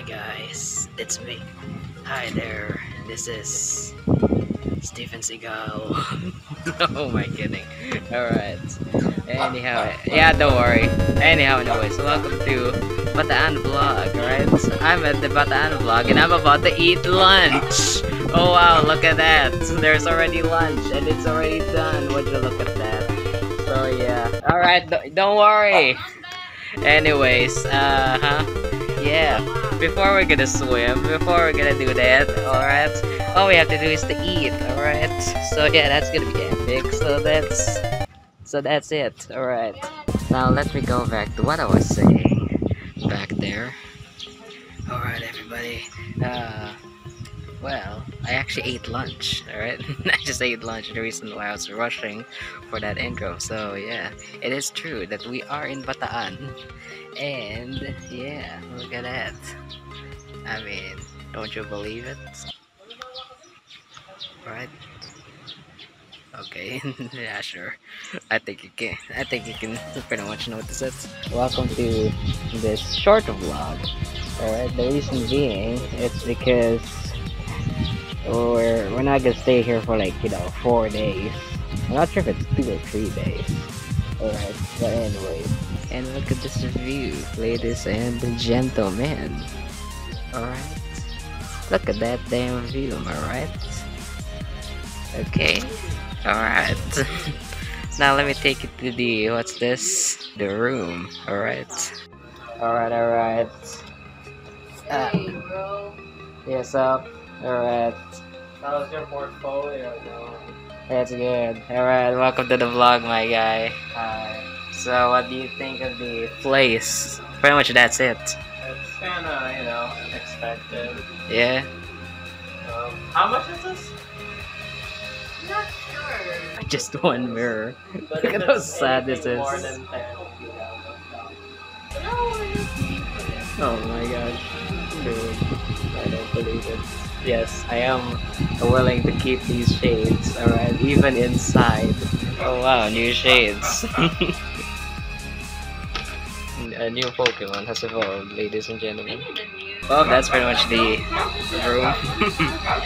Hi guys, it's me. Hi there, this is Stephen Seagal. Oh my kidding. Alright. Anyhow, yeah, don't worry. Anyways, welcome to Bataan vlog, alright? I'm at the Bataan vlog and I'm about to eat lunch. Oh wow, look at that. There's already lunch and it's already done. Would you look at that? So yeah. Alright, don't worry. Anyways, yeah, before we're gonna swim, before we're gonna do that, alright, all we have to do is to eat, alright? So yeah, that's gonna be epic, so that's it, alright. Now let me go back to what I was saying back there. Alright everybody, well, I actually ate lunch, alright? I just ate lunch, the reason why I was rushing for that intro. So yeah, it is true that we are in Bataan. And yeah, look at that. I mean, don't you believe it? Right? Okay, yeah, sure. I think you can pretty much notice it. Welcome to this short vlog. Alright, the reason being, it's because we're not gonna stay here for like, 4 days. I'm not sure if it's 2 or 3 days. Alright, but anyway. And look at this view, ladies and gentlemen. Alright. Look at that damn view, am I right? Okay. Alright. Now let me take you to the, what's this? The room. Alright. Alright. Hey, bro. Yes, up. Alright. How's your portfolio going? That's good. Alright, welcome to the vlog, my guy. Hi. So, what do you think of the place? Pretty much that's it. It's kinda, expected. Yeah? How much is this? Not sure. Just one mirror. But Look if at how it's sad this anything is. more than 10, you No, we're not paying for this. Oh my gosh. Dude, I don't believe it. Yes, I am willing to keep these shades, alright? Even inside. Oh wow, new shades. A new Pokemon has evolved, ladies and gentlemen. Well, that's pretty much the room.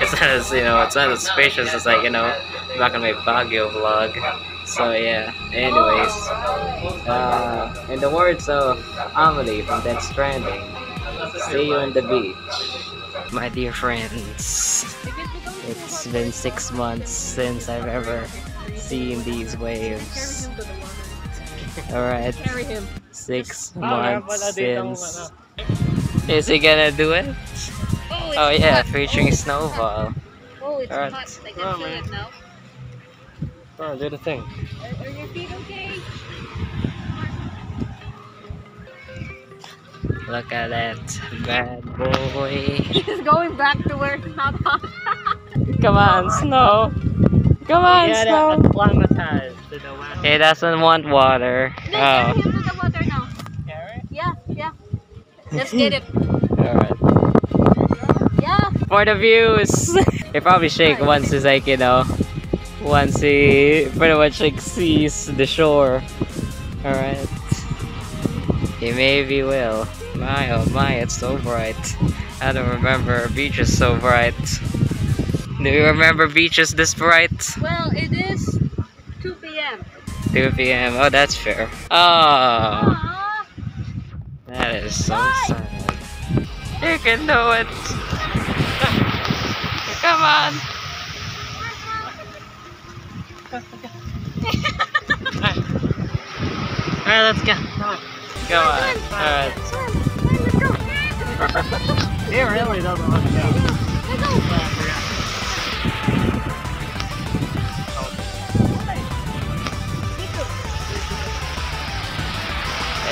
It's not as, it's not as spacious as like, back on my Baguio vlog. So yeah, anyways. In the words of Amelie from Death Stranding, see you on the beach. My dear friends, it's been 6 months since I've ever seen these waves. Alright, 6 months since. Is he gonna do it? Oh yeah, featuring Snowball. Oh, it's Alright. hot. I can feel it now. Oh, do the thing. Are your feet okay? Look at that bad boy. He's going back to where it's not hot. Come on, Snow. Come on, Snow. acclimatized to the weather. He doesn't want water. Let's Oh. carry him to the water now. Carrot? Yeah. Let's get it. Alright. Yeah. For the views. He probably shake once he's like, once he pretty much like sees the shore. Alright. He maybe will. My oh my, it's so bright. I don't remember beaches so bright. Do you remember beaches this bright? Well, it is 2 p.m. 2 p.m. Oh, that's fair. Oh, Aww. that is so Why? sad. You can do it. Come on. Alright, let's go. Come on. Alright. He really doesn't want to go.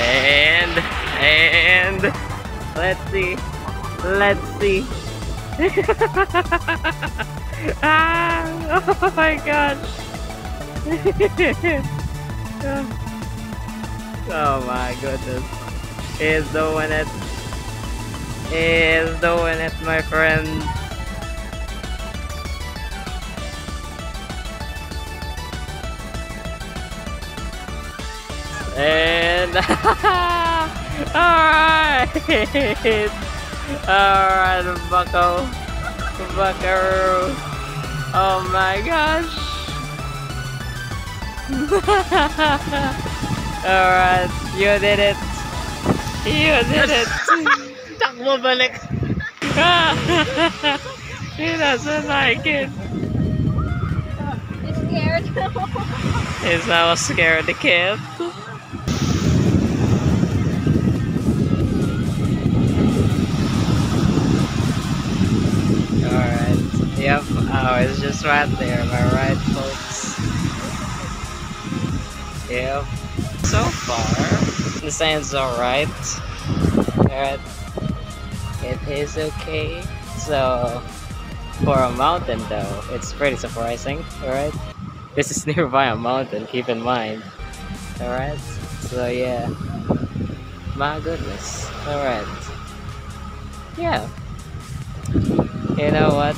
And let's see. Oh my god. Oh my goodness. He's doing it, my friend. And alright. Alright, bucko. Buckaroo. Oh my gosh. Alright, you did it. You did it. Takbo balik. He doesn't like it. He's scared. He's now scared the kid. Alright. Yep. Oh, it's just right there. Am I right, folks? Yep. So far, the sand's alright. Alright. It is okay. So, for a mountain though, it's pretty surprising. Alright. This is nearby a mountain, keep in mind. Alright. So, yeah. My goodness. Alright. Yeah. You know what?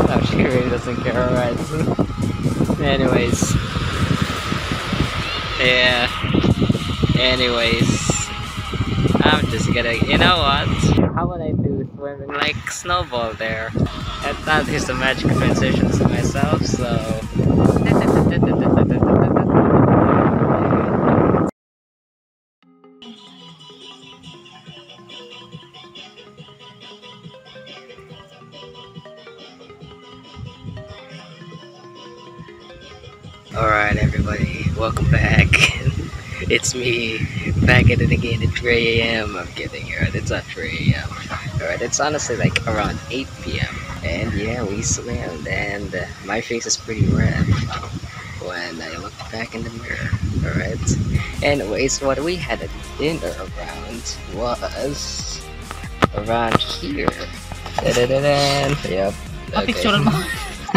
Oh, she really doesn't care, alright. Anyways. Yeah. Anyways. I'm just gonna, you know what? How would I do swimming like snowball there? I thought there's some magic transitions to myself, so. Alright everybody, welcome back. It's me, back at it again at 3 AM. I'm kidding, alright, it's not 3 AM. Alright, it's honestly like around 8 PM. And yeah, we swam, and my face is pretty red when I look back in the mirror. Alright, anyways, what we had at dinner around was around here. Da-da-da-dan. Yep. Picture mo.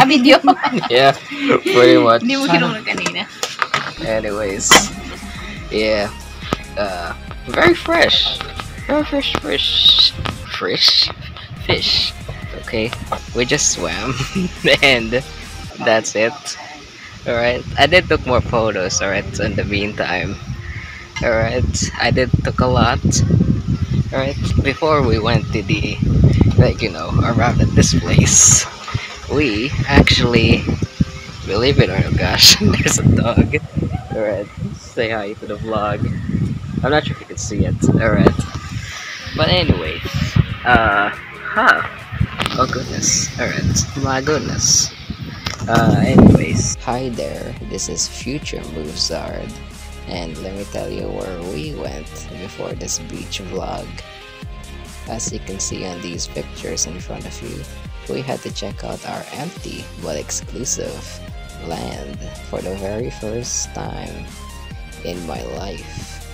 Video. Yeah, pretty much. Hindi mo kinulog kanina. Anyways, yeah, very fresh, fresh fish. Okay, we just swam, and that's it. All right, I did took more photos. All right, in the meantime, all right, I did took a lot. All right, before we went to the, like, you know, around at this place, we actually, believe it or not, gosh, there's a dog. Alright, say hi to the vlog. I'm not sure if you can see it. Alright. But anyways, oh goodness. Alright, my goodness. Anyways. Hi there, this is future Magmozard. And let me tell you where we went before this beach vlog. As you can see on these pictures in front of you, we had to check out our empty but exclusive land for the very first time in my life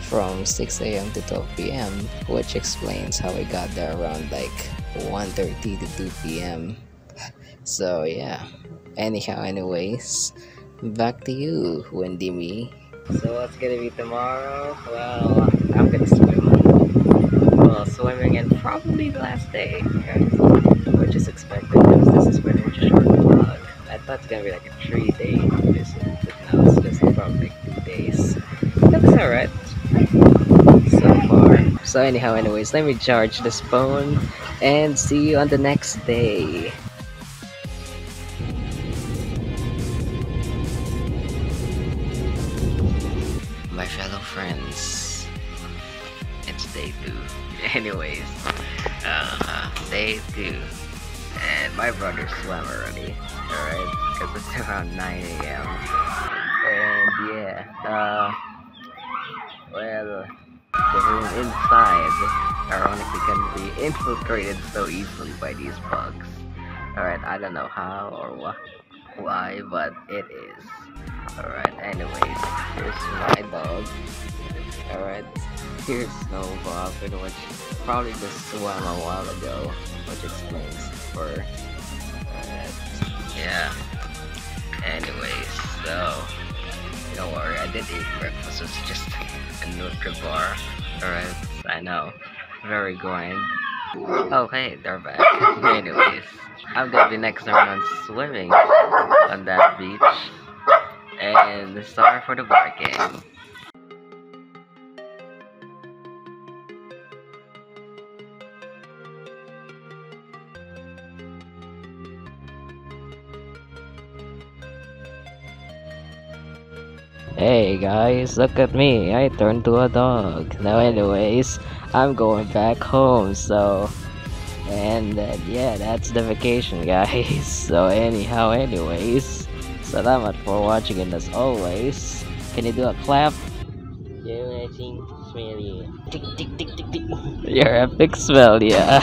from 6 AM to 12 PM, which explains how we got there around like 1:30 to 2 PM. So yeah, anyways, back to you, Wendy Me. So what's gonna be tomorrow? Well, I'm gonna swim. Well, swimming and probably the last day, which is expected because this is pretty much a short vlog. I thought it's gonna be like a 3-day visit, but now it's just probably like 2 days. Looks alright so far. So anyways, let me charge this phone and see you on the next day. My fellow friends, it's day 2. Anyways, day 2, and my brother swam already. Alright, because it's around 9 AM. And yeah, well, the room inside ironically can be infiltrated so easily by these bugs. Alright, I don't know how or why, but it is. Alright, anyways, here's my dog. Alright, here's Snowball, which probably just swam a while ago, which explains for yeah. Anyways, so don't worry, I did eat breakfast. It's just a Nutri-Bar. Alright, I know, very grind. Oh hey, they're back. Anyways, I'm gonna be next around swimming on that beach. And sorry for the barking. Hey guys, look at me. I turned to a dog. Now, anyways, I'm going back home. So, and yeah, that's the vacation, guys. So, anyways, salamat for watching, and as always, can you do a clap? Yeah, I think it's really Tick tick tick tick tick. Your epic smell, yeah.